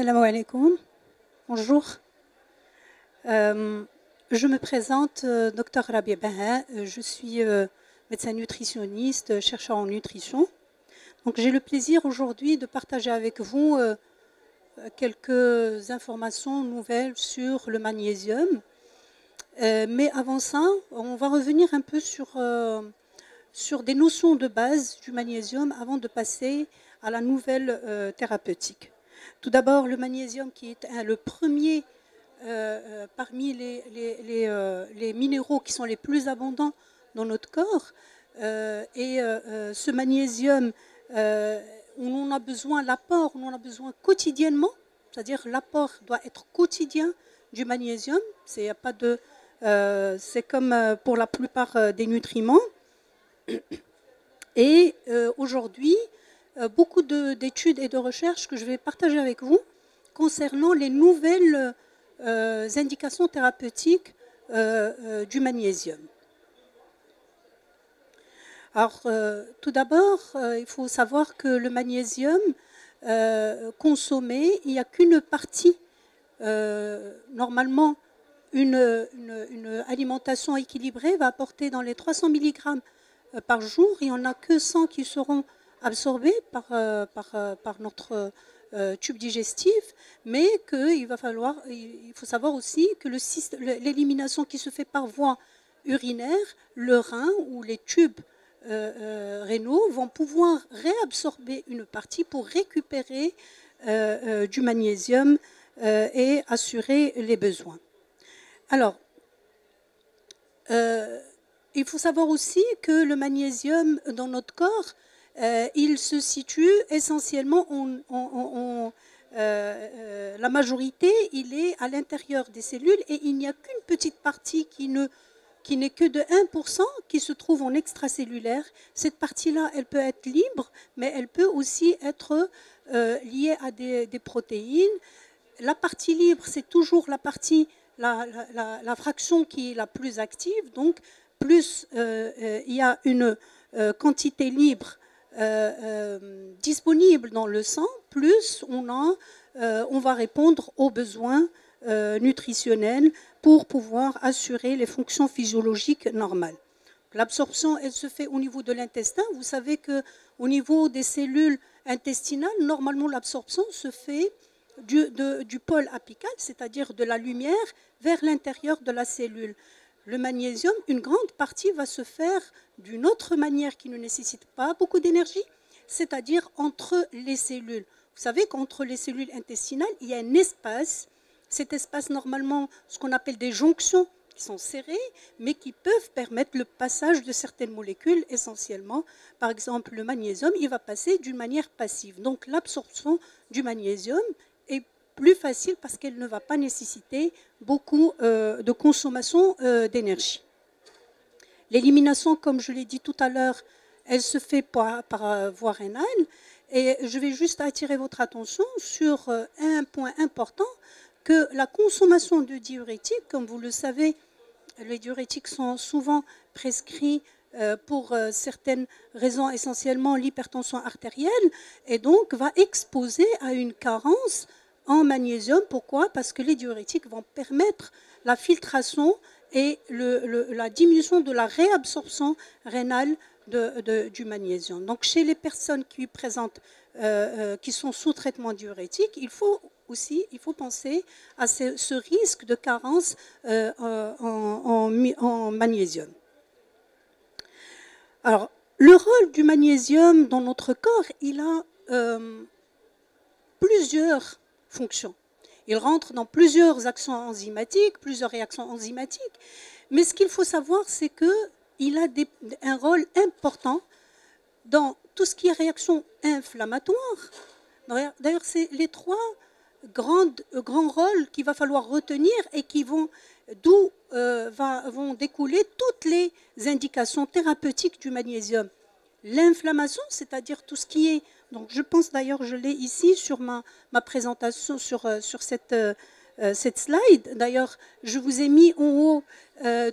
Assalamu alaikum. Bonjour. Je me présente, Dr Rabia Baha. Je suis médecin nutritionniste, chercheur en nutrition. Donc j'ai le plaisir aujourd'hui de partager avec vous quelques informations nouvelles sur le magnésium. Mais avant ça, on va revenir un peu sur des notions de base du magnésium avant de passer à la nouvelle thérapeutique. Tout d'abord, le magnésium qui est le premier parmi les minéraux qui sont les plus abondants dans notre corps. Ce magnésium, on en a besoin, l'apport, on en a besoin quotidiennement, c'est-à-dire l'apport doit être quotidien du magnésium. C'est comme pour la plupart des nutriments. Et aujourd'hui, beaucoup d'études et de recherches que je vais partager avec vous concernant les nouvelles indications thérapeutiques du magnésium. Alors, tout d'abord, il faut savoir que le magnésium consommé, il n'y a qu'une partie, normalement, une alimentation équilibrée va apporter dans les 300 mg par jour. Il n'y en a que 100 qui seront absorbés par notre tube digestif, mais il faut savoir aussi que l'élimination qui se fait par voie urinaire, le rein ou les tubes rénaux vont pouvoir réabsorber une partie pour récupérer du magnésium et assurer les besoins. Alors, il faut savoir aussi que le magnésium dans notre corps, il se situe essentiellement, la majorité, il est à l'intérieur des cellules et il n'y a qu'une petite partie qui n'est que de 1% qui se trouve en extracellulaire. Cette partie-là, elle peut être libre, mais elle peut aussi être liée à des protéines. La partie libre, c'est toujours la partie, la fraction qui est la plus active. Donc, plus il y a une quantité libre disponible dans le sang, plus on va répondre aux besoins nutritionnels pour pouvoir assurer les fonctions physiologiques normales. L'absorption, elle se fait au niveau de l'intestin. Vous savez qu'au niveau des cellules intestinales, normalement, l'absorption se fait du pôle apical, c'est-à-dire de la lumière, vers l'intérieur de la cellule. Le magnésium, une grande partie va se faire d'une autre manière qui ne nécessite pas beaucoup d'énergie, c'est-à-dire entre les cellules. Vous savez qu'entre les cellules intestinales, il y a un espace. Cet espace, normalement, ce qu'on appelle des jonctions qui sont serrées, mais qui peuvent permettre le passage de certaines molécules, essentiellement. Par exemple, le magnésium, il va passer d'une manière passive. Donc, l'absorption du magnésium est plus facile parce qu'elle ne va pas nécessiter beaucoup de consommation d'énergie. L'élimination, comme je l'ai dit tout à l'heure, elle se fait par voie rénale. Et je vais juste attirer votre attention sur un point important, que la consommation de diurétiques, comme vous le savez, les diurétiques sont souvent prescrits pour certaines raisons, essentiellement l'hypertension artérielle, et donc va exposer à une carence en magnésium. Pourquoi? Parce que les diurétiques vont permettre la filtration et la diminution de la réabsorption rénale du magnésium. Donc chez les personnes qui présentent, qui sont sous traitement diurétique, il faut penser à ce risque de carence en magnésium. Alors, le rôle du magnésium dans notre corps, il a plusieurs fonctions. Il rentre dans plusieurs actions enzymatiques, plusieurs réactions enzymatiques. Mais ce qu'il faut savoir, c'est qu'il a un rôle important dans tout ce qui est réaction inflammatoire. D'ailleurs, c'est les trois grands rôles qu'il va falloir retenir et d'où vont découler toutes les indications thérapeutiques du magnésium. L'inflammation, c'est-à-dire tout ce qui est... Donc je pense d'ailleurs, je l'ai ici sur ma présentation, sur cette slide. D'ailleurs, je vous ai mis en haut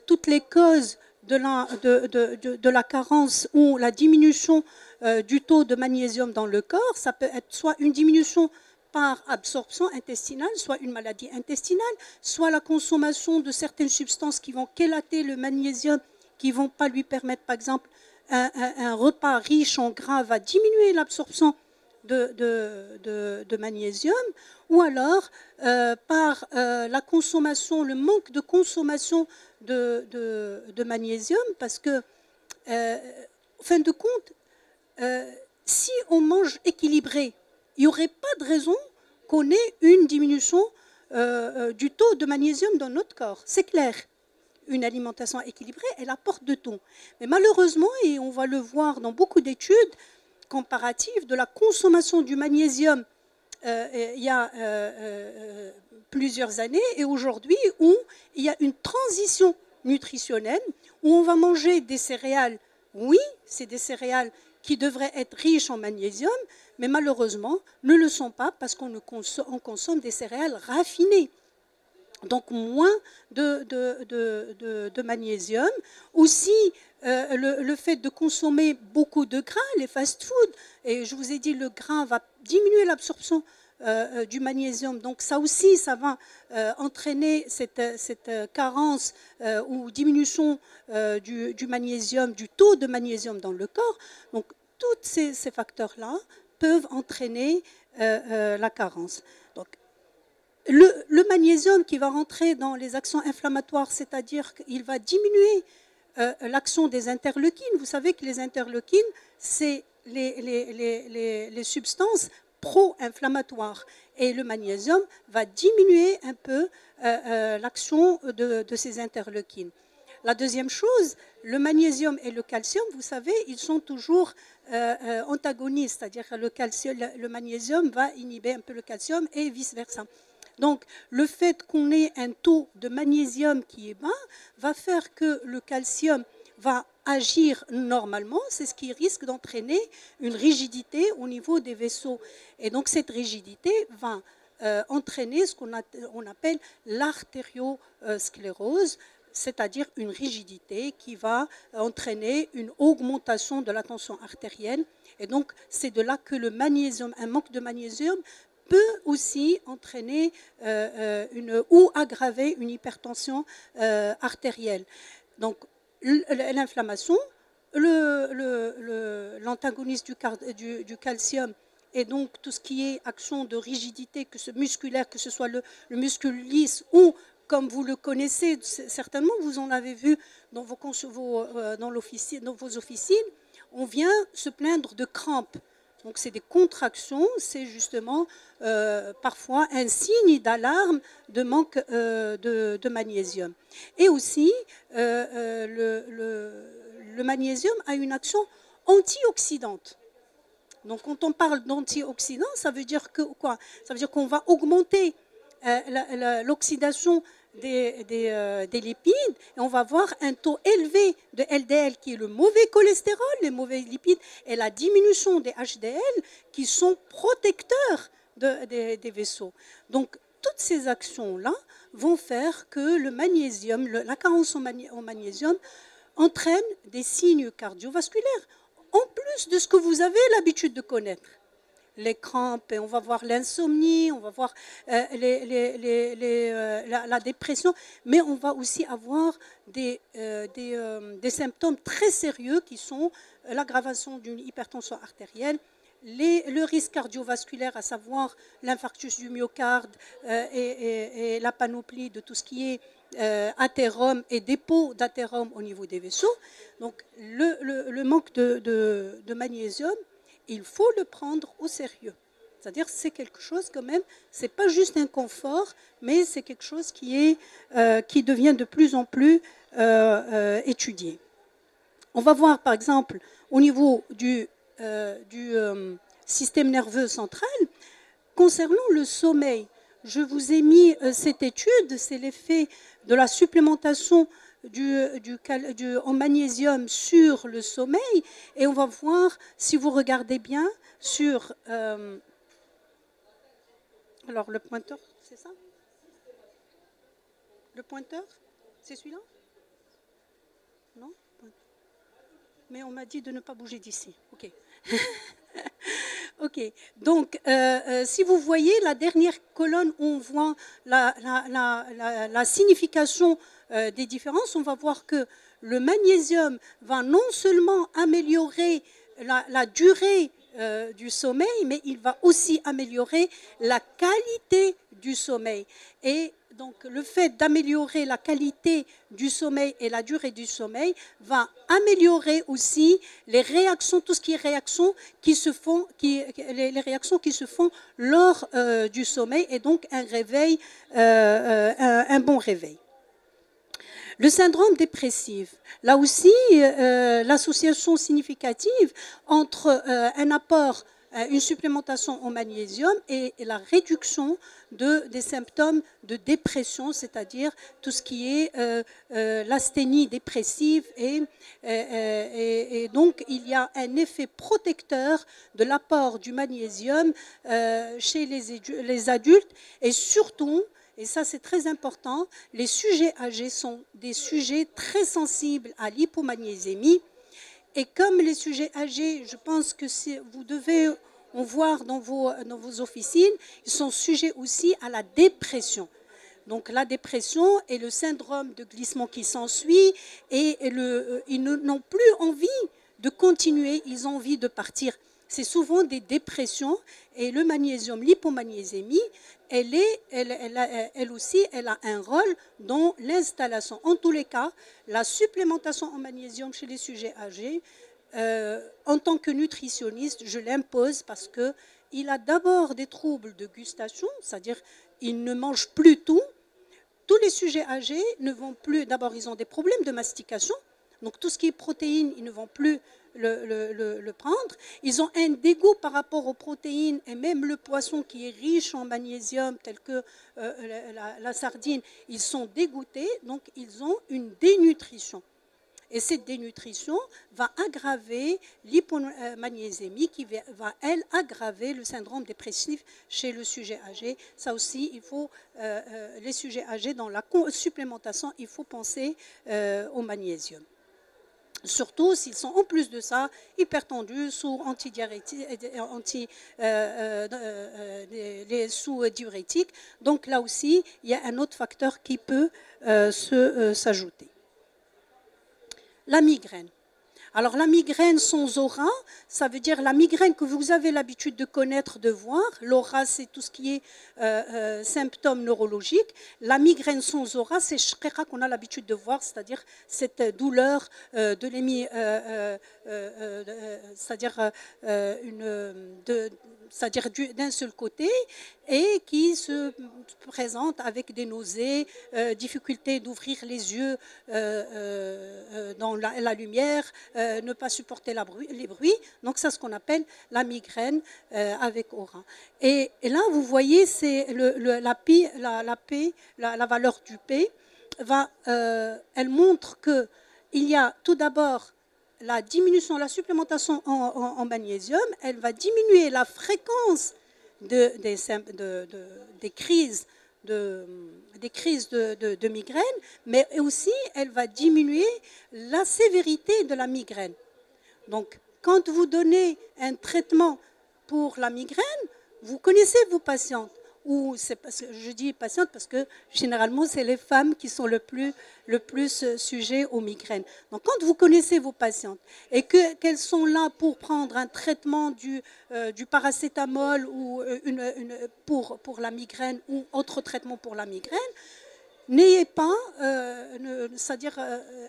toutes les causes de la carence ou la diminution du taux de magnésium dans le corps. Ça peut être soit une diminution par absorption intestinale, soit une maladie intestinale, soit la consommation de certaines substances qui vont chélater le magnésium, qui ne vont pas lui permettre, par exemple, un repas riche en gras va diminuer l'absorption de magnésium, ou alors par la consommation, le manque de consommation de magnésium, parce que, en fin de compte, si on mange équilibré, il n'y aurait pas de raison qu'on ait une diminution du taux de magnésium dans notre corps. C'est clair. Une alimentation équilibrée, elle apporte de tout. Mais malheureusement, et on va le voir dans beaucoup d'études comparatives, de la consommation du magnésium il y a plusieurs années et aujourd'hui, où il y a une transition nutritionnelle, où on va manger des céréales. Oui, c'est des céréales qui devraient être riches en magnésium, mais malheureusement ne le sont pas parce qu'on consomme des céréales raffinées. Donc moins de magnésium. Aussi, le fait de consommer beaucoup de gras, les fast-foods, et je vous ai dit, le gras va diminuer l'absorption du magnésium. Donc ça aussi, ça va entraîner cette carence ou diminution du magnésium, du taux de magnésium dans le corps. Donc tous ces facteurs-là peuvent entraîner la carence. Donc, le magnésium qui va rentrer dans les actions inflammatoires, c'est-à-dire qu'il va diminuer l'action des interleukines. Vous savez que les interleukines, c'est les substances pro-inflammatoires. Et le magnésium va diminuer un peu l'action de ces interleukines. La deuxième chose, le magnésium et le calcium, vous savez, ils sont toujours antagonistes, c'est-à-dire que le magnésium va inhiber un peu le calcium et vice-versa. Donc, le fait qu'on ait un taux de magnésium qui est bas va faire que le calcium va agir normalement. C'est ce qui risque d'entraîner une rigidité au niveau des vaisseaux. Et donc, cette rigidité va entraîner ce qu'on appelle l'artériosclérose, c'est-à-dire une rigidité qui va entraîner une augmentation de la tension artérielle. Et donc, c'est de là que le magnésium, un manque de magnésium, peut aussi entraîner ou aggraver une hypertension artérielle. Donc, l'inflammation, l'antagoniste du calcium, et donc tout ce qui est action de rigidité, que ce musculaire, que ce soit le muscle lisse ou, comme vous le connaissez, certainement vous en avez vu dans vos officines, on vient se plaindre de crampes. Donc c'est des contractions, c'est justement parfois un signe d'alarme de manque de magnésium. Et aussi, le magnésium a une action antioxydante. Donc quand on parle d'antioxydant, ça veut dire que quoi? Ça veut dire qu'on va augmenter l'oxydation des lipides, et on va avoir un taux élevé de LDL qui est le mauvais cholestérol, les mauvais lipides, et la diminution des HDL qui sont protecteurs des vaisseaux. Donc toutes ces actions-là vont faire que le magnésium, la carence en magnésium entraîne des signes cardiovasculaires, en plus de ce que vous avez l'habitude de connaître. Les crampes, et on va voir l'insomnie, on va voir la dépression, mais on va aussi avoir des symptômes très sérieux qui sont l'aggravation d'une hypertension artérielle, le risque cardiovasculaire, à savoir l'infarctus du myocarde et la panoplie de tout ce qui est athérome et dépôt d'athérome au niveau des vaisseaux. Donc le manque de magnésium, il faut le prendre au sérieux. C'est-à-dire que c'est quelque chose quand même, c'est pas juste un confort, mais c'est quelque chose qui devient de plus en plus étudié. On va voir par exemple au niveau du système nerveux central, concernant le sommeil. Je vous ai mis cette étude, c'est l'effet de la supplémentation en magnésium sur le sommeil, et on va voir, si vous regardez bien, sur... alors, le pointeur, c'est ça? Le pointeur, c'est celui-là? Non? Mais on m'a dit de ne pas bouger d'ici. Ok. Ok, donc si vous voyez la dernière colonne, on voit la signification des différences. On va voir que le magnésium va non seulement améliorer la durée du sommeil, mais il va aussi améliorer la qualité du sommeil. Et donc, le fait d'améliorer la qualité du sommeil et la durée du sommeil va améliorer aussi les réactions, tout ce qui est réactions qui se font, les réactions qui se font lors du sommeil, et donc un réveil, un bon réveil. Le syndrome dépressif, là aussi, l'association significative entre un apport, une supplémentation en magnésium et la réduction des symptômes de dépression, c'est-à-dire tout ce qui est l'asthénie dépressive. Et donc, il y a un effet protecteur de l'apport du magnésium chez les adultes, et surtout, et ça c'est très important, les sujets âgés sont des sujets très sensibles à l'hypomagnésémie. Et comme les sujets âgés, je pense que vous devez en voir dans vos officines, ils sont sujets aussi à la dépression. Donc la dépression et le syndrome de glissement qui s'ensuit, et ils n'ont plus envie de continuer, ils ont envie de partir. C'est souvent des dépressions, et le magnésium, l'hypomagnésémie, elle aussi, elle a un rôle dans l'installation. En tous les cas, la supplémentation en magnésium chez les sujets âgés, en tant que nutritionniste, je l'impose parce qu'il a d'abord des troubles de gustation, c'est-à-dire il ne mange plus tout. Tous les sujets âgés ne vont plus, d'abord ils ont des problèmes de mastication, donc tout ce qui est protéines, ils ne vont plus le prendre. Ils ont un dégoût par rapport aux protéines, et même le poisson qui est riche en magnésium, tel que la sardine, ils sont dégoûtés, donc ils ont une dénutrition. Et cette dénutrition va aggraver l'hypomagnésémie, qui va, elle, aggraver le syndrome dépressif chez le sujet âgé. Ça aussi, il faut, les sujets âgés, dans la supplémentation, il faut penser au magnésium. Surtout s'ils sont en plus de ça hypertendus, sous sous diurétiques. Donc là aussi, il y a un autre facteur qui peut s'ajouter. La migraine. Alors la migraine sans aura, ça veut dire la migraine que vous avez l'habitude de connaître, de voir. L'aura, c'est tout ce qui est symptômes neurologiques. La migraine sans aura, c'est shkira qu'on a l'habitude de voir, c'est-à-dire cette douleur de c'est-à-dire d'un seul côté, et qui se présente avec des nausées, difficulté d'ouvrir les yeux dans la lumière, ne pas supporter les bruits. Donc c'est ce qu'on appelle la migraine avec aura. Et là, vous voyez, c'est la valeur du P, elle montre qu'il y a tout d'abord la diminution, la supplémentation en magnésium, elle va diminuer la fréquence des crises de migraine, mais aussi elle va diminuer la sévérité de la migraine. Donc, quand vous donnez un traitement pour la migraine, vous connaissez vos patientes. Ou c'est parce que je dis patientes parce que généralement c'est les femmes qui sont le plus sujets aux migraines. Donc quand vous connaissez vos patientes et qu'elles sont là pour prendre un traitement du paracétamol ou pour la migraine ou autre traitement pour la migraine, n'ayez pas, c'est-à-dire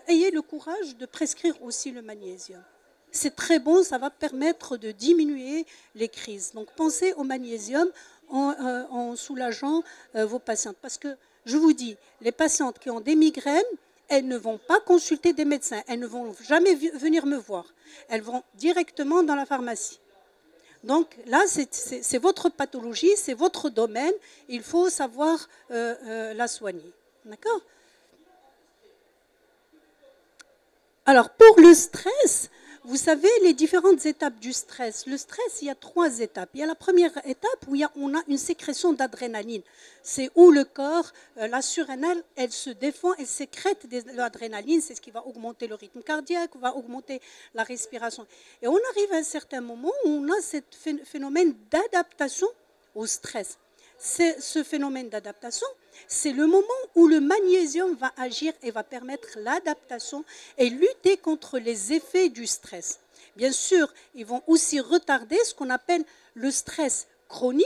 ayez le courage de prescrire aussi le magnésium. C'est très bon, ça va permettre de diminuer les crises. Donc pensez au magnésium en soulageant vos patientes. Parce que, je vous dis, les patientes qui ont des migraines, elles ne vont pas consulter des médecins, elles ne vont jamais venir me voir. Elles vont directement dans la pharmacie. Donc là, c'est votre pathologie, c'est votre domaine, il faut savoir la soigner. D'accord ? Alors, pour le stress, Vous savez, les différentes étapes du stress. Le stress, il y a 3 étapes. Il y a la première étape où on a une sécrétion d'adrénaline. C'est où le corps, la surrénale, elle se défend, elle sécrète de l'adrénaline. C'est ce qui va augmenter le rythme cardiaque, va augmenter la respiration. Et on arrive à un certain moment où on a ce phénomène d'adaptation au stress. Ce phénomène d'adaptation, c'est le moment où le magnésium va agir et va permettre l'adaptation et lutter contre les effets du stress. Bien sûr, ils vont aussi retarder ce qu'on appelle le stress chronique,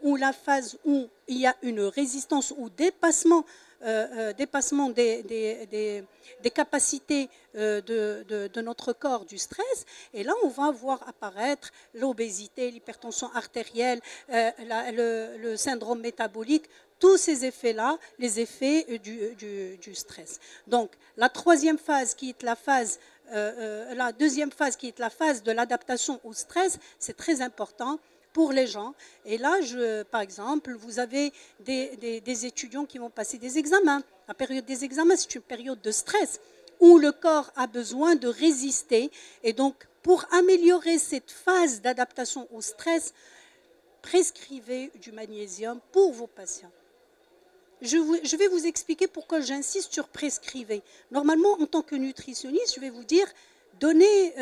ou la phase où il y a une résistance ou dépassement des capacités de notre corps du stress. Et là, on va voir apparaître l'obésité, l'hypertension artérielle, le syndrome métabolique, tous ces effets-là, les effets du stress. Donc, la troisième phase qui est la deuxième phase qui est la phase de l'adaptation au stress, c'est très important pour les gens. Et là, par exemple, vous avez des étudiants qui vont passer des examens. La période des examens, c'est une période de stress où le corps a besoin de résister. Et donc, pour améliorer cette phase d'adaptation au stress, prescrivez du magnésium pour vos patients. Je vais vous expliquer pourquoi j'insiste sur prescrivez. Normalement, en tant que nutritionniste, je vais vous dire, donnez,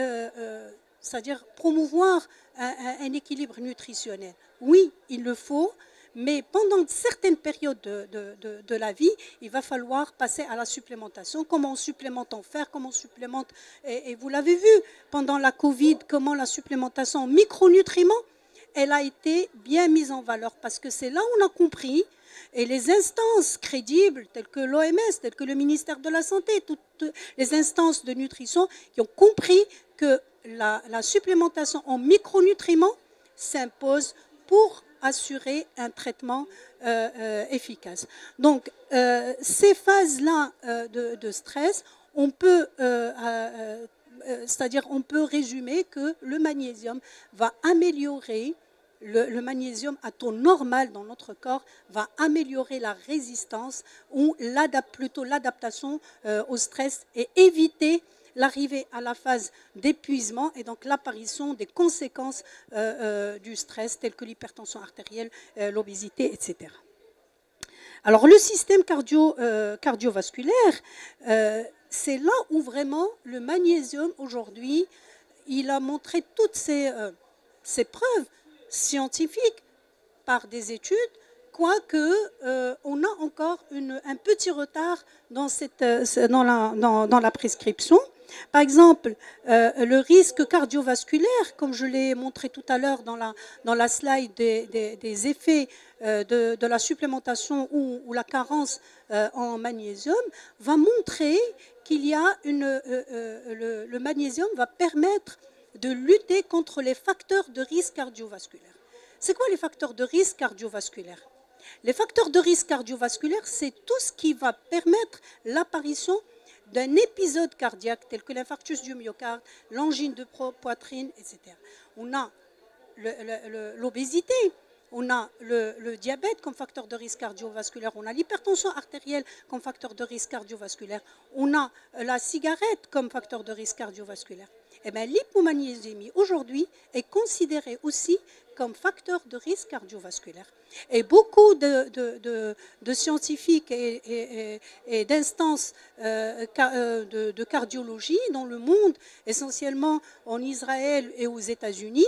c'est-à-dire promouvoir un équilibre nutritionnel. Oui, il le faut, mais pendant certaines périodes de la vie, il va falloir passer à la supplémentation. Comment on supplémente en fer, comment on supplémente, et vous l'avez vu pendant la Covid, comment la supplémentation en micronutriments, elle a été bien mise en valeur, parce que c'est là où on a compris, et les instances crédibles, telles que l'OMS, telles que le ministère de la Santé, toutes les instances de nutrition qui ont compris que la supplémentation en micronutriments s'impose pour assurer un traitement efficace. Donc, ces phases-là de stress, on peut résumer que le magnésium va améliorer, le magnésium à taux normal dans notre corps va améliorer la résistance ou plutôt l'adaptation au stress et éviter l'arrivée à la phase d'épuisement et donc l'apparition des conséquences du stress telles que l'hypertension artérielle, l'obésité, etc. Alors le système cardiovasculaire, c'est là où vraiment le magnésium aujourd'hui, il a montré toutes ses preuves scientifiques par des études, quoique on a encore un petit retard dans la prescription. Par exemple, le risque cardiovasculaire, comme je l'ai montré tout à l'heure dans la slide des effets de la supplémentation ou la carence en magnésium, va montrer qu'il y a le magnésium va permettre de lutter contre les facteurs de risque cardiovasculaire. C'est quoi les facteurs de risque cardiovasculaire? Les facteurs de risque cardiovasculaire, c'est tout ce qui va permettre l'apparition d'un épisode cardiaque tel que l'infarctus du myocarde, l'angine de poitrine, etc. On a l'obésité, on a le diabète comme facteur de risque cardiovasculaire, on a l'hypertension artérielle comme facteur de risque cardiovasculaire, on a la cigarette comme facteur de risque cardiovasculaire. Eh bien, l'hypomagnésémie aujourd'hui est considérée aussi comme facteur de risque cardiovasculaire. Et beaucoup de scientifiques et d'instances de cardiologie dans le monde, essentiellement en Israël et aux États-Unis,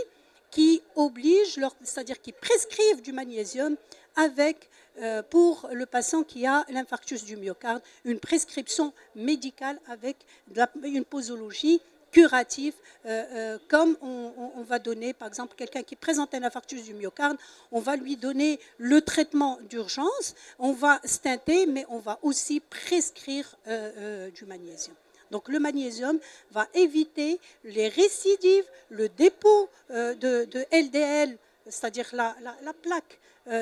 qui obligent, c'est-à-dire qui prescrivent du magnésium pour le patient qui a l'infarctus du myocarde, une prescription médicale avec une posologie curatif, comme on va donner, par exemple, quelqu'un qui présente un infarctus du myocarde, on va lui donner le traitement d'urgence, on va stenter, mais on va aussi prescrire du magnésium. Donc le magnésium va éviter les récidives, le dépôt de LDL, c'est-à-dire la plaque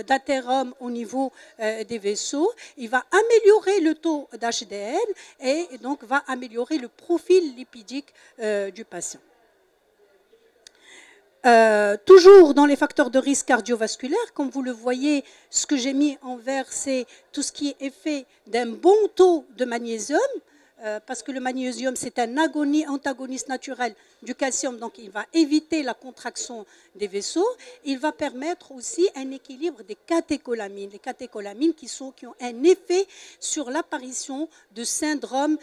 d'athérome au niveau des vaisseaux. Il va améliorer le taux d'HDL et donc va améliorer le profil lipidique du patient. Toujours dans les facteurs de risque cardiovasculaire, comme vous le voyez, ce que j'ai mis en vert, c'est tout ce qui est effet d'un bon taux de magnésium. parce que le magnésium, c'est un antagoniste naturel du calcium, donc il va éviter la contraction des vaisseaux. Il va permettre aussi un équilibre des catécholamines. Les catécholamines qui ont un effet sur l'apparition de syndromes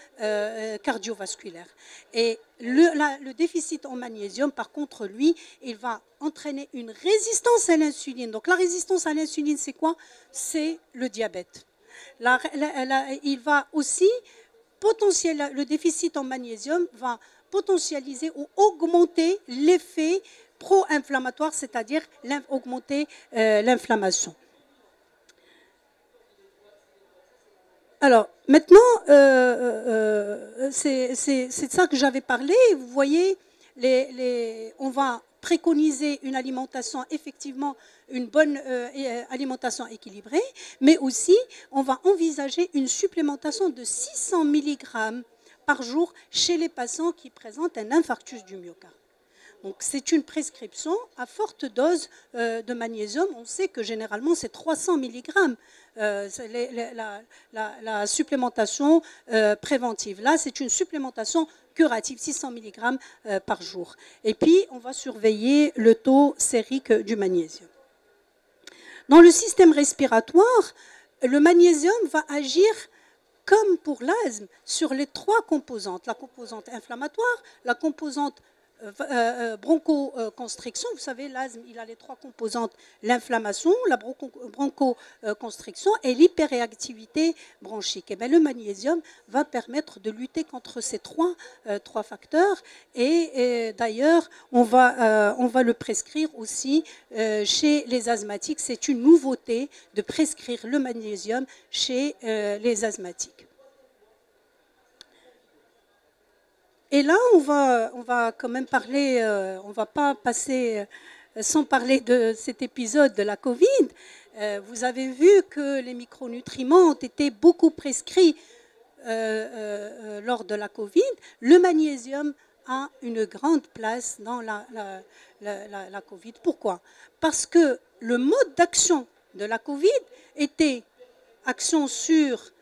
cardiovasculaires. Et le déficit en magnésium, par contre, lui, il va entraîner une résistance à l'insuline. Donc la résistance à l'insuline, c'est quoi? C'est le diabète. Il va aussi le déficit en magnésium va potentialiser ou augmenter l'effet pro-inflammatoire, c'est-à-dire augmenter l'inflammation. Alors, maintenant, c'est de ça que j'avais parlé. Vous voyez, on va préconiser une alimentation, effectivement, une bonne alimentation équilibrée, mais aussi, on va envisager une supplémentation de 600 mg par jour chez les patients qui présentent un infarctus du myocarde. Donc, c'est une prescription à forte dose de magnésium. On sait que généralement, c'est 300 mg. La supplémentation préventive. Là, c'est une supplémentation curative, 600 mg par jour. Et puis, on va surveiller le taux sérique du magnésium. Dans le système respiratoire, le magnésium va agir comme pour l'asthme sur les trois composantes. La composante inflammatoire, la composante bronchoconstriction. Vous savez, l'asthme, il a les trois composantes, l'inflammation, la bronchoconstriction et l'hyperréactivité bronchique. Et bien, le magnésium va permettre de lutter contre ces trois facteurs. Et d'ailleurs, on va le prescrire aussi chez les asthmatiques. C'est une nouveauté de prescrire le magnésium chez les asthmatiques. Et là, on va quand même parler, on ne va pas passer sans parler de cet épisode de la Covid. Vous avez vu que les micronutriments ont été beaucoup prescrits lors de la Covid. Le magnésium a une grande place dans la Covid. Pourquoi? Parce que le mode d'action de la Covid était action sur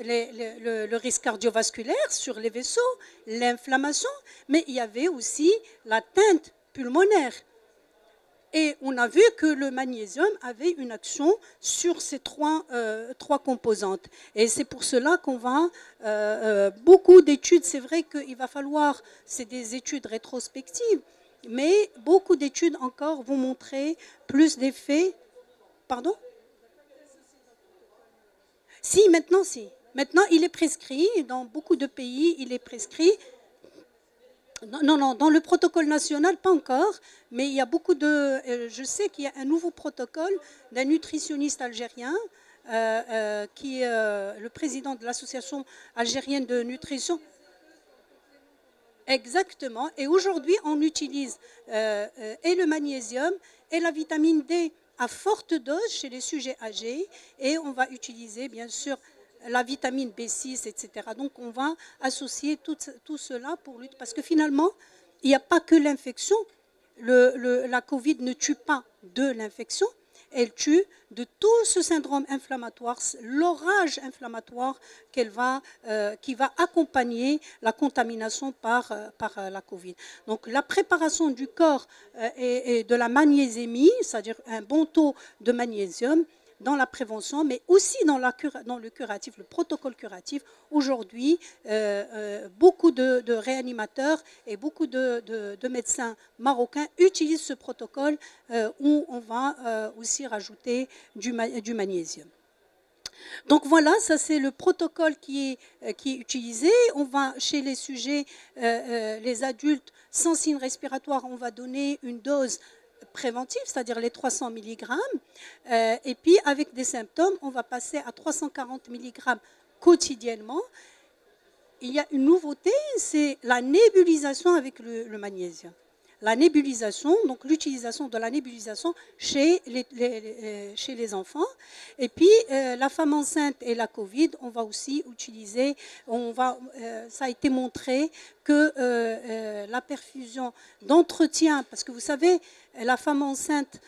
le risque cardiovasculaire, sur les vaisseaux, l'inflammation, mais il y avait aussi l'atteinte pulmonaire. Et on a vu que le magnésium avait une action sur ces trois composantes. Et c'est pour cela qu'on va... beaucoup d'études, c'est vrai qu'il va falloir... C'est des études rétrospectives, mais beaucoup d'études encore vont montrer plus d'effets... Pardon? Si, maintenant, si. Maintenant, il est prescrit, dans beaucoup de pays, il est prescrit. Non, dans le protocole national, pas encore, mais il y a beaucoup de... Je sais qu'il y a un nouveau protocole d'un nutritionniste algérien, qui est le président de l'association algérienne de nutrition. Exactement, et aujourd'hui, on utilise et le magnésium et la vitamine D à forte dose chez les sujets âgés, et on va utiliser, bien sûr, la vitamine B6, etc. Donc, on va associer tout cela pour lutter. Parce que finalement, il n'y a pas que l'infection. La Covid ne tue pas de l'infection, elle tue de tout ce syndrome inflammatoire, l'orage inflammatoire qui va accompagner la contamination par la Covid. Donc, la préparation du corps et de la magnésémie, c'est-à-dire un bon taux de magnésium, dans la prévention, mais aussi dans le curatif, le protocole curatif. Aujourd'hui, beaucoup de réanimateurs et beaucoup de médecins marocains utilisent ce protocole où on va aussi rajouter du magnésium. Donc voilà, ça c'est le protocole qui est utilisé. On va, chez les sujets, les adultes sans signes respiratoires, on va donner une dose préventive, c'est-à-dire les 300 mg. Et puis, avec des symptômes, on va passer à 340 mg quotidiennement. Il y a une nouveauté, c'est la nébulisation avec le magnésium. La nébulisation, donc l'utilisation de la nébulisation chez les enfants. Et puis, la femme enceinte et la Covid, on va aussi utiliser, ça a été montré que la perfusion d'entretien, parce que vous savez, la femme enceinte,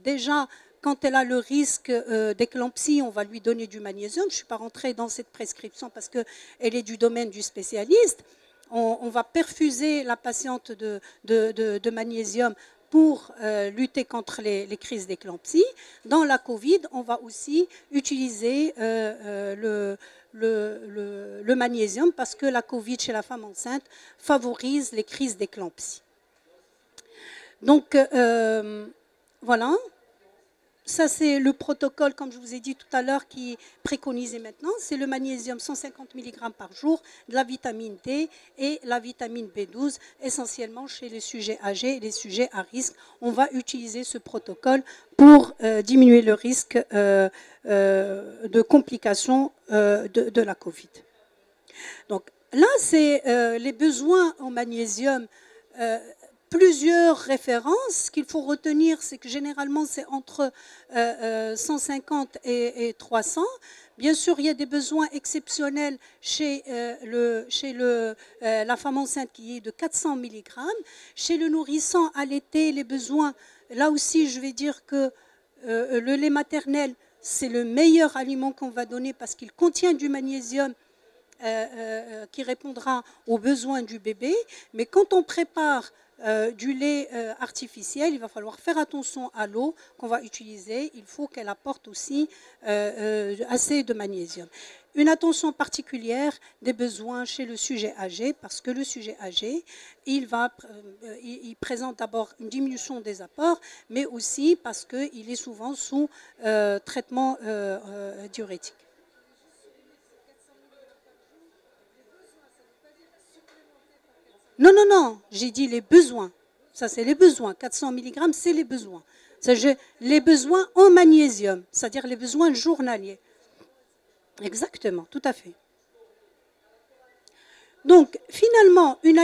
déjà, quand elle a le risque d'éclampsie, on va lui donner du magnésium. Je ne suis pas rentrée dans cette prescription parce qu'elle est du domaine du spécialiste. On va perfuser la patiente de magnésium pour lutter contre les crises d'éclampsie. Dans la Covid, on va aussi utiliser le magnésium parce que la Covid chez la femme enceinte favorise les crises d'éclampsie. Donc, voilà. Ça, c'est le protocole, comme je vous ai dit tout à l'heure, qui est préconisé maintenant. C'est le magnésium 150 mg par jour, de la vitamine D et la vitamine B12, essentiellement chez les sujets âgés et les sujets à risque. On va utiliser ce protocole pour diminuer le risque de complications de la Covid. Donc là, c'est les besoins en magnésium. Plusieurs références qu'il faut retenir, c'est que généralement c'est entre 150 et 300. Bien sûr, il y a des besoins exceptionnels chez la femme enceinte qui est de 400 mg. Chez le nourrisson allaité, les besoins, là aussi je vais dire que le lait maternel, c'est le meilleur aliment qu'on va donner parce qu'il contient du magnésium qui répondra aux besoins du bébé. Mais quand on prépare du lait artificiel, il va falloir faire attention à l'eau qu'on va utiliser. Il faut qu'elle apporte aussi assez de magnésium. Une attention particulière des besoins chez le sujet âgé, parce que le sujet âgé, il présente d'abord une diminution des apports, mais aussi parce qu'il est souvent sous traitement diurétique. Non, non, non, j'ai dit les besoins. Ça, c'est les besoins. 400 mg, c'est les besoins. Les besoins en magnésium, c'est-à-dire les besoins journaliers. Exactement, tout à fait. Donc, finalement, une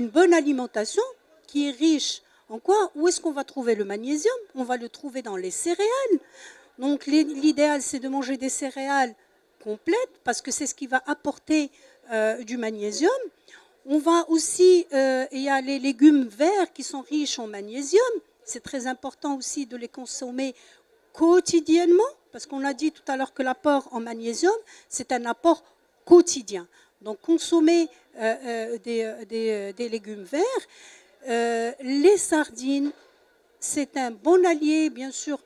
bonne alimentation qui est riche en quoi? Où est-ce qu'on va trouver le magnésium? On va le trouver dans les céréales. Donc, l'idéal, c'est de manger des céréales complètes parce que c'est ce qui va apporter du magnésium. On va aussi, il y a les légumes verts qui sont riches en magnésium. C'est très important aussi de les consommer quotidiennement, parce qu'on a dit tout à l'heure que l'apport en magnésium, c'est un apport quotidien. Donc consommer des légumes verts. Les sardines, c'est un bon allié, bien sûr.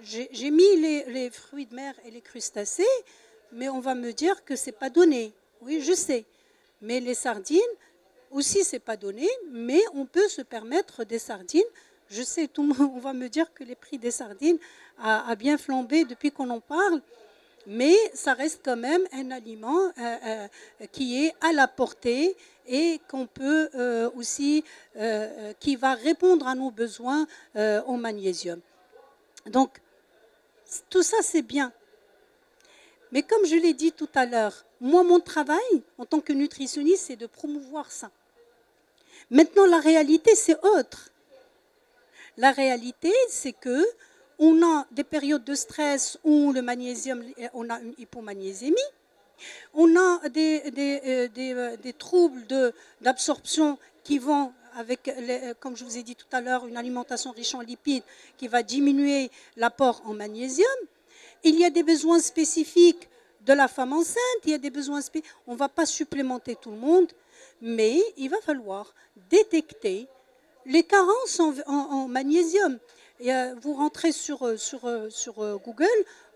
J'ai mis les fruits de mer et les crustacés, mais on va me dire que ce n'est pas donné. Oui, je sais. Mais les sardines, aussi, ce n'est pas donné, mais on peut se permettre des sardines. Je sais, tout le monde, on va me dire que les prix des sardines a bien flambé depuis qu'on en parle, mais ça reste quand même un aliment qui est à la portée et qu'on peut aussi, qui va répondre à nos besoins en magnésium. Donc, tout ça, c'est bien. Mais comme je l'ai dit tout à l'heure, moi, mon travail en tant que nutritionniste, c'est de promouvoir ça. Maintenant, la réalité, c'est autre. La réalité, c'est que on a des périodes de stress où le magnésium, on a une hypomagnésémie. On a des troubles d'absorption qui vont avec, comme je vous ai dit tout à l'heure, une alimentation riche en lipides qui va diminuer l'apport en magnésium. Il y a des besoins spécifiques de la femme enceinte, il y a des besoins spécifiques. On ne va pas supplémenter tout le monde, mais il va falloir détecter les carences en magnésium. Et, vous rentrez sur Google,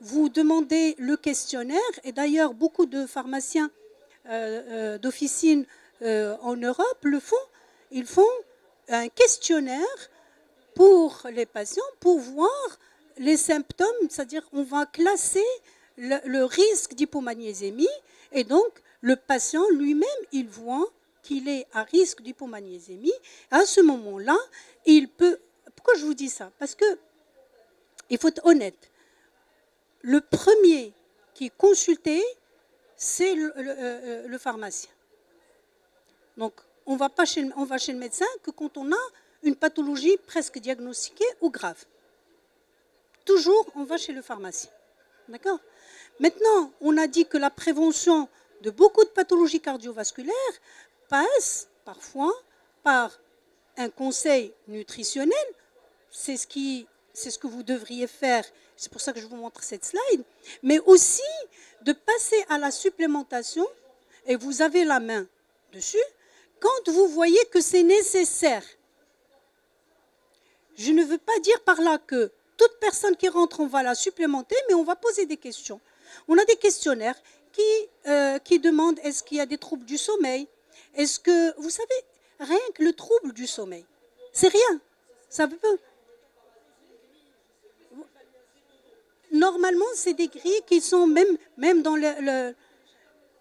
vous demandez le questionnaire, et d'ailleurs beaucoup de pharmaciens d'officine en Europe le font. Ils font un questionnaire pour les patients pour voir les symptômes, c'est-à-dire on va classer le risque d'hypomagnésémie, et donc le patient lui-même, il voit qu'il est à risque d'hypomagnésémie. À ce moment-là, il peut... Pourquoi je vous dis ça? Parce que il faut être honnête. Le premier qui est consulté, c'est le pharmacien. Donc, on va chez le médecin que quand on a une pathologie presque diagnostiquée ou grave. Toujours, on va chez le pharmacien. D'accord? Maintenant, on a dit que la prévention de beaucoup de pathologies cardiovasculaires passe parfois par un conseil nutritionnel. C'est c'est ce que vous devriez faire, c'est pour ça que je vous montre cette slide, mais aussi de passer à la supplémentation, et vous avez la main dessus, quand vous voyez que c'est nécessaire. Je ne veux pas dire par là que toute personne qui rentre, on va la supplémenter, mais on va poser des questions. On a des questionnaires qui demandent est-ce qu'il y a des troubles du sommeil. Est-ce que, vous savez, rien que le trouble du sommeil, c'est rien. Ça peut. Normalement, c'est des grilles qui sont même dans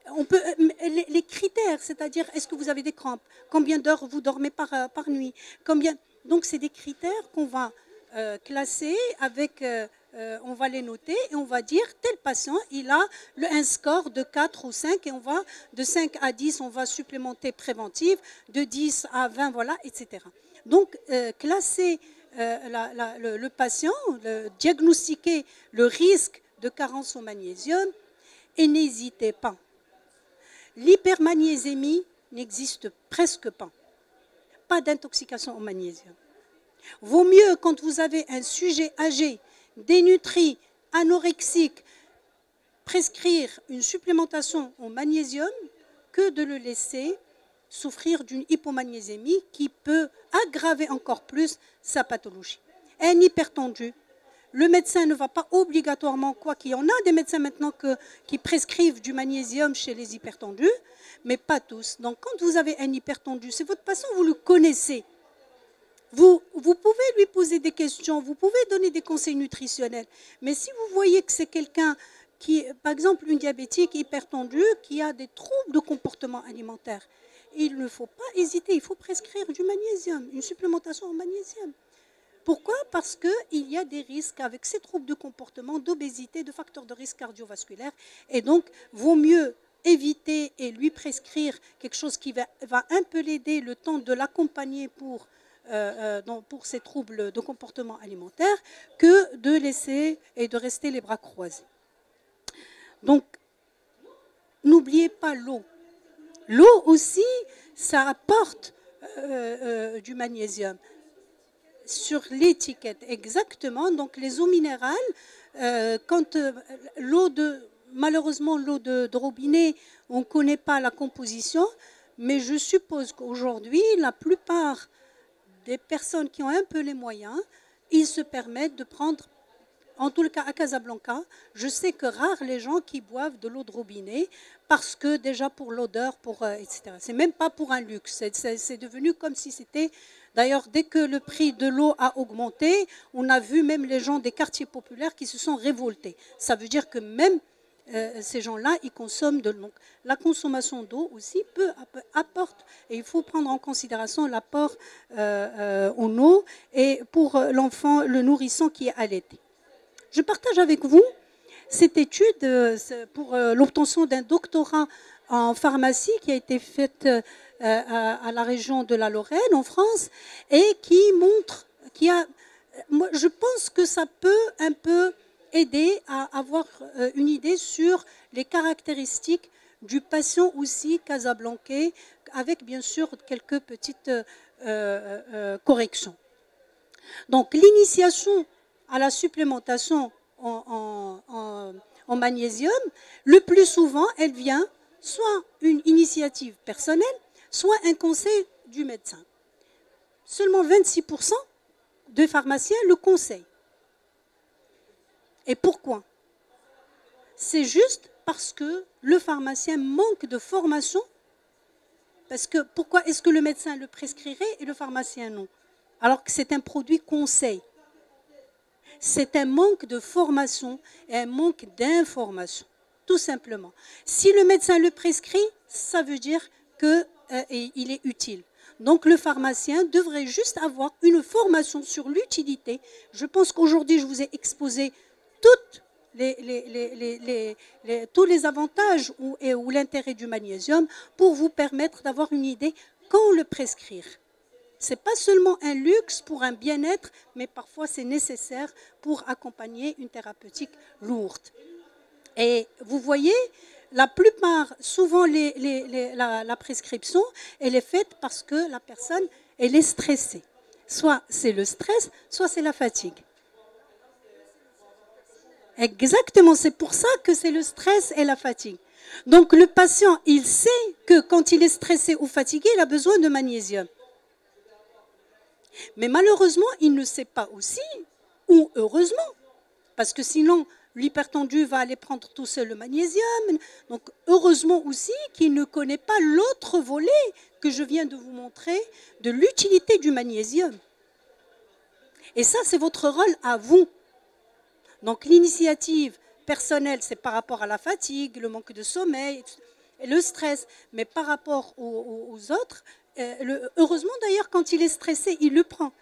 on peut, les critères, c'est-à-dire est-ce que vous avez des crampes, combien d'heures vous dormez par nuit, donc c'est des critères qu'on va classer avec, on va les noter et on va dire tel patient, il a un score de 4 ou 5 et on va de 5 à 10, on va supplémenter préventive, de 10 à 20, voilà, etc. Donc classer le patient, diagnostiquer le risque de carence au magnésium et n'hésitez pas. L'hypermagnésémie n'existe presque pas. Pas d'intoxication au magnésium. Vaut mieux, quand vous avez un sujet âgé, dénutri, anorexique, prescrire une supplémentation au magnésium que de le laisser souffrir d'une hypomagnésémie qui peut aggraver encore plus sa pathologie. Un hypertendu, le médecin ne va pas obligatoirement, quoi qu'il y en a des médecins maintenant qui prescrivent du magnésium chez les hypertendus, mais pas tous. Donc quand vous avez un hypertendu, c'est votre patient, vous le connaissez. Vous pouvez lui poser des questions, vous pouvez donner des conseils nutritionnels, mais si vous voyez que c'est quelqu'un qui, par exemple une diabétique hypertendue, qui a des troubles de comportement alimentaire, il ne faut pas hésiter, il faut prescrire du magnésium, une supplémentation en magnésium. Pourquoi? Parce qu'il y a des risques avec ces troubles de comportement, d'obésité, de facteurs de risque cardiovasculaire. Et donc, vaut mieux éviter et lui prescrire quelque chose qui va un peu l'aider le temps de l'accompagner pour ces troubles de comportement alimentaire que de laisser et de rester les bras croisés. Donc, n'oubliez pas l'eau. L'eau aussi, ça apporte du magnésium. Sur l'étiquette, exactement. Donc les eaux minérales, quand malheureusement l'eau de robinet, on ne connaît pas la composition, mais je suppose qu'aujourd'hui, la plupart des personnes qui ont un peu les moyens, ils se permettent de prendre, en tout cas à Casablanca, je sais que rares les gens qui boivent de l'eau de robinet, parce que déjà pour l'odeur, etc. C'est même pas pour un luxe, c'est devenu comme si c'était... D'ailleurs, dès que le prix de l'eau a augmenté, on a vu même les gens des quartiers populaires qui se sont révoltés. Ça veut dire que même ces gens-là, ils consomment de l'eau. La consommation d'eau aussi apporte, et il faut prendre en considération l'apport en eau et pour l'enfant, le nourrisson qui est allaité. Je partage avec vous cette étude pour l'obtention d'un doctorat en pharmacie qui a été faite à la région de la Lorraine, en France, et qui montre, moi, je pense que ça peut un peu aider à avoir une idée sur les caractéristiques du patient aussi casablancais, avec bien sûr quelques petites corrections. Donc l'initiation à la supplémentation en magnésium, le plus souvent, elle vient soit une initiative personnelle, soit un conseil du médecin. Seulement 26% de pharmaciens le conseillent. Et pourquoi? C'est juste parce que le pharmacien manque de formation. Parce que pourquoi est-ce que le médecin le prescrirait et le pharmacien non? Alors que c'est un produit conseil. C'est un manque de formation et un manque d'information, tout simplement. Si le médecin le prescrit, ça veut dire qu'il est utile. Donc le pharmacien devrait juste avoir une formation sur l'utilité. Je pense qu'aujourd'hui, je vous ai exposé tous les avantages ou l'intérêt du magnésium pour vous permettre d'avoir une idée quand le prescrire. Ce n'est pas seulement un luxe pour un bien-être, mais parfois c'est nécessaire pour accompagner une thérapeutique lourde. Et vous voyez, la plupart, souvent la prescription, elle est faite parce que la personne, elle est stressée. Soit c'est le stress, soit c'est la fatigue. Exactement, c'est pour ça que c'est le stress et la fatigue. Donc le patient, il sait que quand il est stressé ou fatigué, il a besoin de magnésium. Mais malheureusement, il ne sait pas aussi, ou heureusement, parce que sinon, l'hypertendu va aller prendre tout seul le magnésium. Donc heureusement aussi qu'il ne connaît pas l'autre volet que je viens de vous montrer de l'utilité du magnésium. Et ça, c'est votre rôle à vous. Donc l'initiative personnelle, c'est par rapport à la fatigue, le manque de sommeil, le stress. Mais par rapport aux autres, heureusement d'ailleurs, quand il est stressé, il le prend.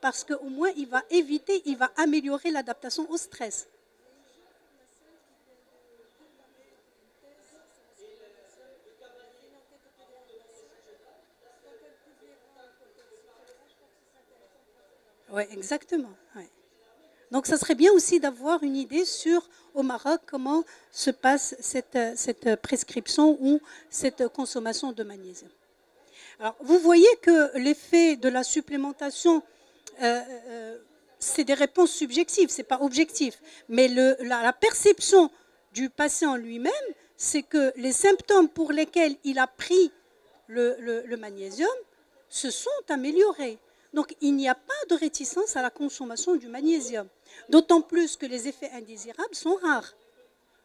Parce qu'au moins, il va éviter, il va améliorer l'adaptation au stress. Oui, exactement. Ouais. Donc, ça serait bien aussi d'avoir une idée sur, au Maroc, comment se passe cette prescription ou cette consommation de magnésium. Alors, vous voyez que l'effet de la supplémentation, c'est des réponses subjectives, ce n'est pas objectif. Mais la perception du patient lui-même, c'est que les symptômes pour lesquels il a pris le magnésium se sont améliorés. Donc, il n'y a pas de réticence à la consommation du magnésium. D'autant plus que les effets indésirables sont rares.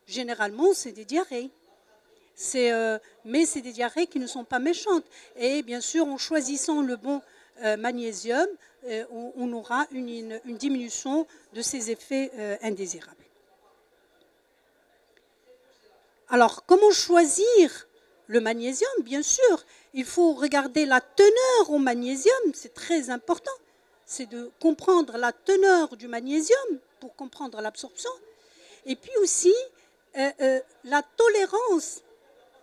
Généralement, c'est des diarrhées. Mais c'est des diarrhées qui ne sont pas méchantes. Et bien sûr, en choisissant le bon magnésium, on aura une diminution de ces effets indésirables. Alors, comment choisir le magnésium? Bien sûr, il faut regarder la teneur au magnésium, c'est très important. C'est de comprendre la teneur du magnésium pour comprendre l'absorption. Et puis aussi, la tolérance,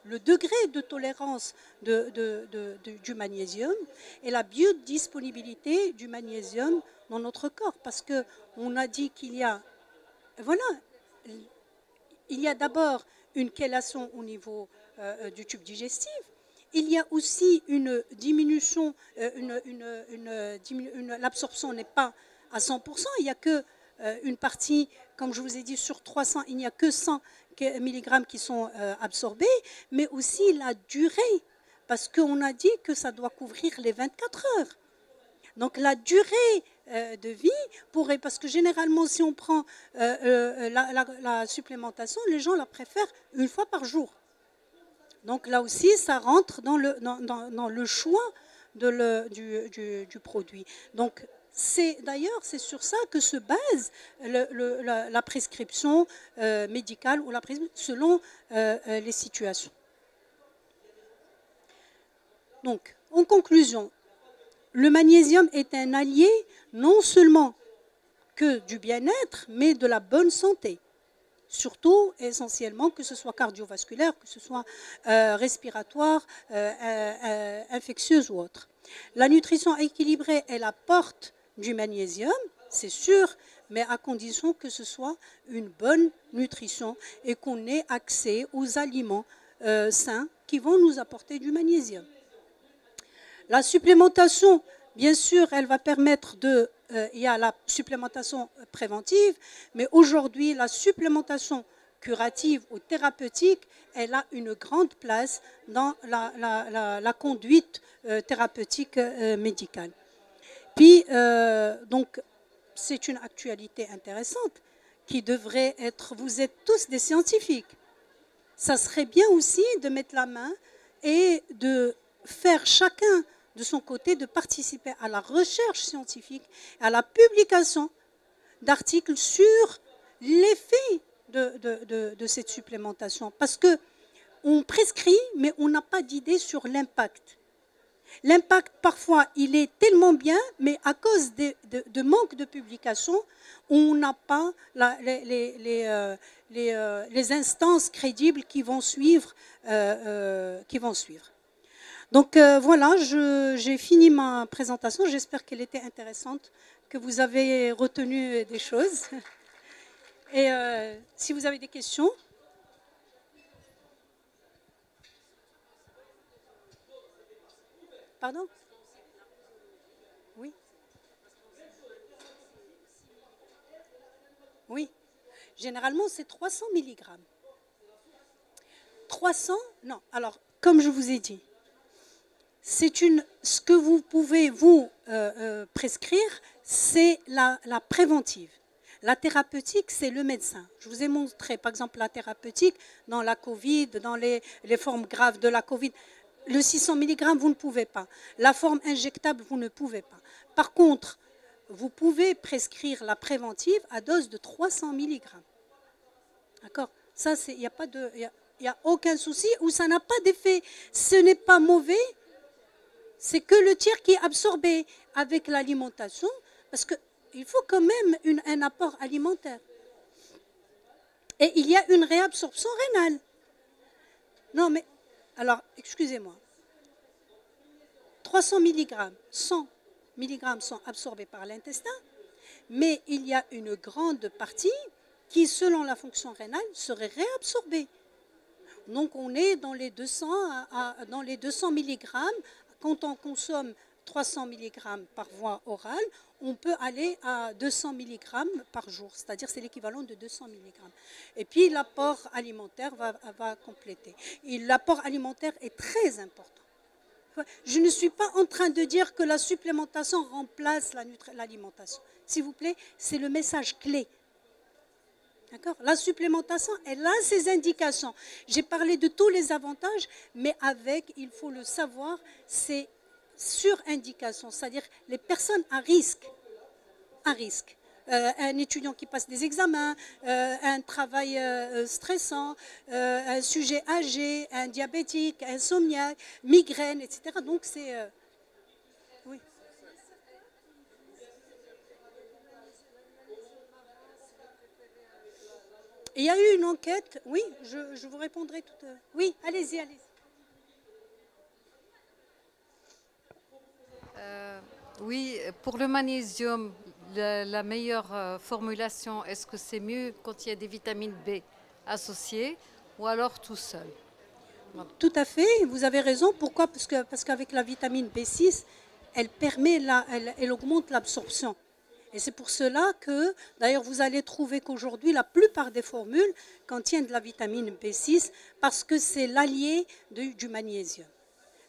le degré de tolérance du magnésium et la biodisponibilité du magnésium dans notre corps. Parce qu'on a dit qu'il y a, voilà, il y a d'abord une chélation au niveau du tube digestif. Il y a aussi une diminution, l'absorption n'est pas à 100%, il n'y a que une partie, comme je vous ai dit, sur 300, il n'y a que 100 milligrammes qui sont absorbés, mais aussi la durée, parce qu'on a dit que ça doit couvrir les 24 heures. Donc la durée de vie, parce que généralement si on prend la supplémentation, les gens la préfèrent une fois par jour. Donc là aussi, ça rentre dans le choix du produit. Donc d'ailleurs, c'est sur ça que se base la prescription médicale ou la prescription selon les situations. Donc, en conclusion, le magnésium est un allié non seulement que du bien-être, mais de la bonne santé. Surtout, essentiellement, que ce soit cardiovasculaire, que ce soit respiratoire, infectieuse ou autre. La nutrition équilibrée est la porte du magnésium, c'est sûr, mais à condition que ce soit une bonne nutrition et qu'on ait accès aux aliments sains qui vont nous apporter du magnésium. La supplémentation, bien sûr, elle va permettre il y a la supplémentation préventive, mais aujourd'hui, la supplémentation curative ou thérapeutique, elle a une grande place dans la conduite thérapeutique médicale. Puis, donc, c'est une actualité intéressante qui devrait être... Vous êtes tous des scientifiques. Ça serait bien aussi de mettre la main et de faire chacun de son côté, de participer à la recherche scientifique, à la publication d'articles sur l'effet de cette supplémentation. Parce qu'on prescrit, mais on n'a pas d'idée sur l'impact. L'impact, parfois, il est tellement bien, mais à cause de manque de publication, on n'a pas les instances crédibles qui vont suivre. Donc voilà, j'ai fini ma présentation. J'espère qu'elle était intéressante, que vous avez retenu des choses. Et si vous avez des questions. Pardon? Oui. Oui. Généralement, c'est 300 milligrammes. 300, non. Alors, comme je vous ai dit, ce que vous pouvez vous prescrire, c'est la préventive. La thérapeutique, c'est le médecin. Je vous ai montré, par exemple, la thérapeutique dans la Covid, dans les formes graves de la Covid. Le 600 mg, vous ne pouvez pas. La forme injectable, vous ne pouvez pas. Par contre, vous pouvez prescrire la préventive à dose de 300 mg. D'accord? Ça, il n'y a pas de... Il n'y a aucun souci, ou ça n'a pas d'effet. Ce n'est pas mauvais, c'est que le tiers qui est absorbé avec l'alimentation, parce qu'il faut quand même un apport alimentaire. Et il y a une réabsorption rénale. Non, mais, alors, excusez-moi. 300 mg, 100 mg sont absorbés par l'intestin, mais il y a une grande partie qui, selon la fonction rénale, serait réabsorbée. Donc on est dans les 200 mg. Quand on consomme 300 mg par voie orale, on peut aller à 200 mg par jour, c'est-à-dire c'est l'équivalent de 200 mg. Et puis l'apport alimentaire va compléter. Et l'apport alimentaire est très important. Je ne suis pas en train de dire que la supplémentation remplace l'alimentation. S'il vous plaît, c'est le message clé. D'accord? La supplémentation, elle a ses indications. J'ai parlé de tous les avantages, mais avec, il faut le savoir, c'est sur indication, c'est-à-dire les personnes à risque. Un étudiant qui passe des examens, un travail stressant, un sujet âgé, un diabétique, insomniaque, migraine, etc. Donc c'est... oui. Il y a eu une enquête, oui, je vous répondrai tout à l'heure. Oui, allez-y, allez-y. Oui, pour le magnésium, la meilleure formulation, est-ce que c'est mieux quand il y a des vitamines B associées ou alors tout seul? Tout à fait, vous avez raison. Pourquoi? Parce qu'avec la vitamine B6, elle augmente l'absorption. Et c'est pour cela que, d'ailleurs, vous allez trouver qu'aujourd'hui, la plupart des formules contiennent de la vitamine B6 parce que c'est l'allié du magnésium.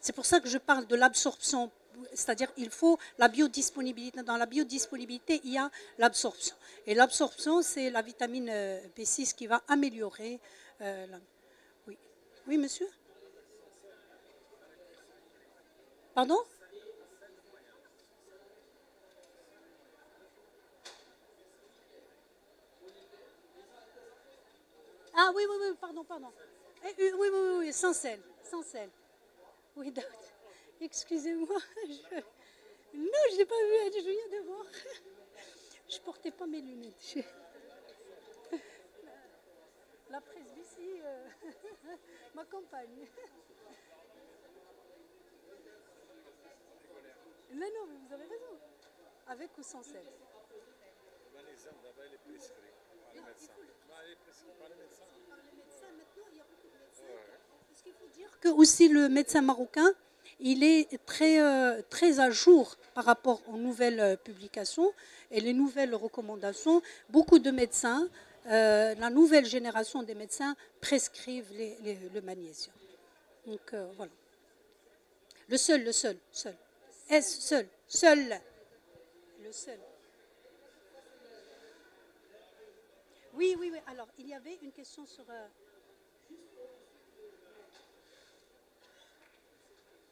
C'est pour ça que je parle de l'absorption, c'est-à-dire il faut la biodisponibilité. Dans la biodisponibilité, il y a l'absorption. Et l'absorption, c'est la vitamine B6 qui va améliorer. Oui. Oui, monsieur? Pardon? Ah oui, oui, oui, pardon. Oui, oui, oui, sans sel, sans sel. Oui, excusez-moi. Non, je n'ai pas vu, je viens de voir. Je ne portais pas mes lunettes. La presbytie m'accompagne. Non, non, mais vous avez raison. Avec ou sans sel. Parce qu'il faut dire que aussi le médecin marocain, il est très à jour par rapport aux nouvelles publications et les nouvelles recommandations. Beaucoup de médecins, la nouvelle génération des médecins prescrivent le magnésium. Donc voilà. Le seul. Seul. Le seul. Oui. Alors, il y avait une question sur...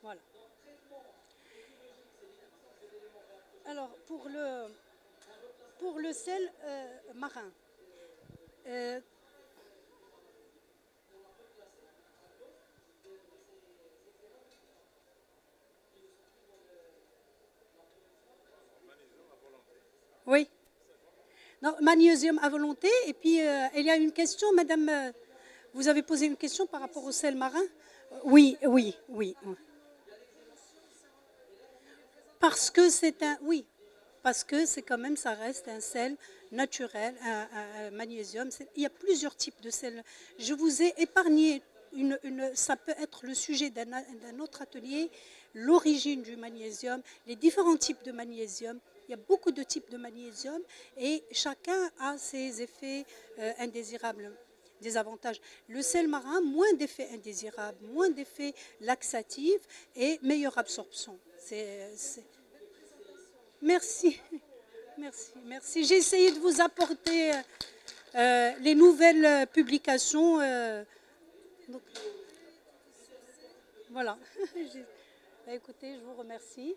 Voilà. Alors, pour le sel marin, oui. Non, magnésium à volonté. Et puis, il y a une question, madame, vous avez posé une question par rapport au sel marin? Oui. Parce que oui, parce que c'est quand même, ça reste un sel naturel, un magnésium. Il y a plusieurs types de sel. Je vous ai épargné, ça peut être le sujet d'un autre atelier, l'origine du magnésium, les différents types de magnésium. Il y a beaucoup de types de magnésium et chacun a ses effets indésirables, des avantages. Le sel marin, moins d'effets indésirables, moins d'effets laxatifs et meilleure absorption. Merci. Merci, merci. J'ai essayé de vous apporter les nouvelles publications. Donc, voilà. Écoutez, je vous remercie.